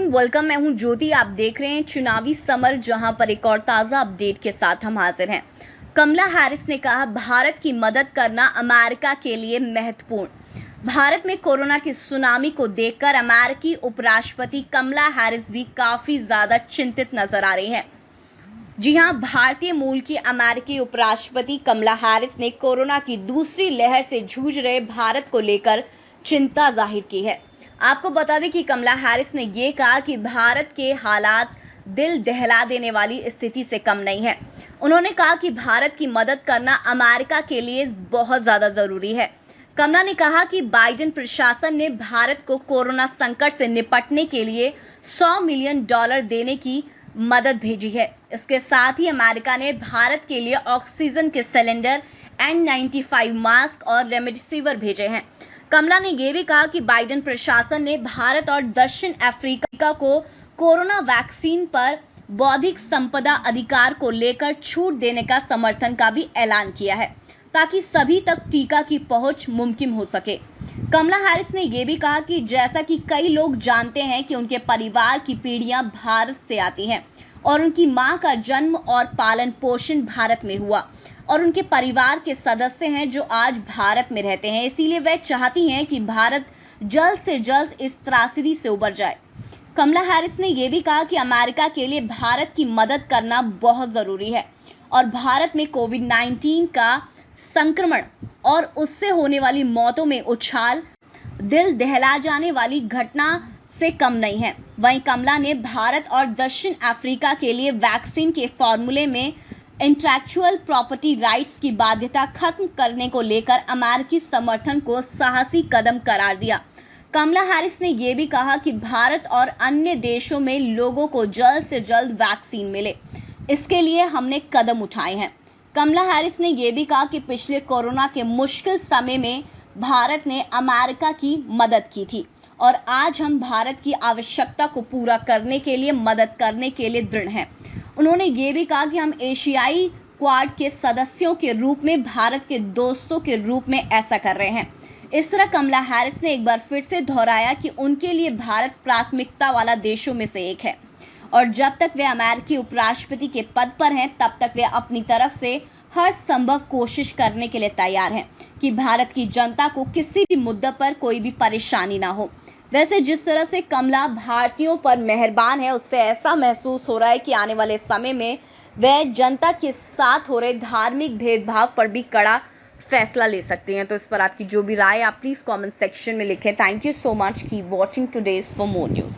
Welcome. मैं हूं ज्योति। आप देख रहे हैं चुनावी समर, जहां पर एक और ताजा अपडेट के साथ हम हाजिर हैं। कमला हैरिस ने कहा, भारत की मदद करना अमेरिका के लिए महत्वपूर्ण। भारत में कोरोना की सुनामी को देखकर अमेरिकी उपराष्ट्रपति कमला हैरिस भी काफी ज्यादा चिंतित नजर आ रही हैं। जी हां, भारतीय मूल की अमेरिकी उपराष्ट्रपति कमला हैरिस ने कोरोना की दूसरी लहर से जूझ रहे भारत को लेकर चिंता जाहिर की है। आपको बता दें कि कमला हैरिस ने यह कहा कि भारत के हालात दिल दहला देने वाली स्थिति से कम नहीं है। उन्होंने कहा कि भारत की मदद करना अमेरिका के लिए बहुत ज्यादा जरूरी है। कमला ने कहा कि बाइडेन प्रशासन ने भारत को कोरोना संकट से निपटने के लिए $100 मिलियन देने की मदद भेजी है। इसके साथ ही अमेरिका ने भारत के लिए ऑक्सीजन के सिलेंडर, N95 मास्क और रेमडेसिविर भेजे हैं। कमला ने यह भी कहा कि बाइडेन प्रशासन ने भारत और दक्षिण अफ्रीका को कोरोना वैक्सीन पर बौद्धिक संपदा अधिकार को लेकर छूट देने का समर्थन का भी ऐलान किया है, ताकि सभी तक टीका की पहुंच मुमकिन हो सके। कमला हैरिस ने यह भी कहा कि जैसा कि कई लोग जानते हैं कि उनके परिवार की पीढ़ियां भारत से आती हैं और उनकी मां का जन्म और पालन पोषण भारत में हुआ और उनके परिवार के सदस्य हैं जो आज भारत में रहते हैं। इसीलिए वह चाहती हैं कि भारत जल्द से जल्द इस त्रासदी से उबर जाए। कमला हैरिस ने यह भी कहा कि अमेरिका के लिए भारत की मदद करना बहुत जरूरी है और भारत में कोविड-19 का संक्रमण और उससे होने वाली मौतों में उछाल दिल दहला जाने वाली घटना से कम नहीं है। वहीं कमला ने भारत और दक्षिण अफ्रीका के लिए वैक्सीन के फॉर्मूले में इंटेलेक्चुअल प्रॉपर्टी राइट्स की बाध्यता खत्म करने को लेकर अमेरिकी समर्थन को साहसी कदम करार दिया। कमला हैरिस ने यह भी कहा कि भारत और अन्य देशों में लोगों को जल्द से जल्द वैक्सीन मिले, इसके लिए हमने कदम उठाए हैं। कमला हैरिस ने यह भी कहा कि पिछले कोरोना के मुश्किल समय में भारत ने अमेरिका की मदद की थी और आज हम भारत की आवश्यकता को पूरा करने के लिए मदद करने के लिए दृढ़ हैं। उन्होंने ये भी कहा कि हम एशियाई क्वाड के सदस्यों के रूप में भारत के दोस्तों के रूप में ऐसा कर रहे हैं। इस तरह कमला हैरिस ने एक बार फिर से दोहराया कि उनके लिए भारत प्राथमिकता वाला देशों में से एक है और जब तक वे अमेरिकी उपराष्ट्रपति के पद पर हैं तब तक वे अपनी तरफ से हर संभव कोशिश करने के लिए तैयार हैं कि भारत की जनता को किसी भी मुद्दे पर कोई भी परेशानी ना हो। वैसे जिस तरह से कमला भारतीयों पर मेहरबान है, उससे ऐसा महसूस हो रहा है कि आने वाले समय में वह जनता के साथ हो रहे धार्मिक भेदभाव पर भी कड़ा फैसला ले सकती हैं। तो इस पर आपकी जो भी राय है आप प्लीज कमेंट सेक्शन में लिखें। Thank you so much. Keep watching today's for more news.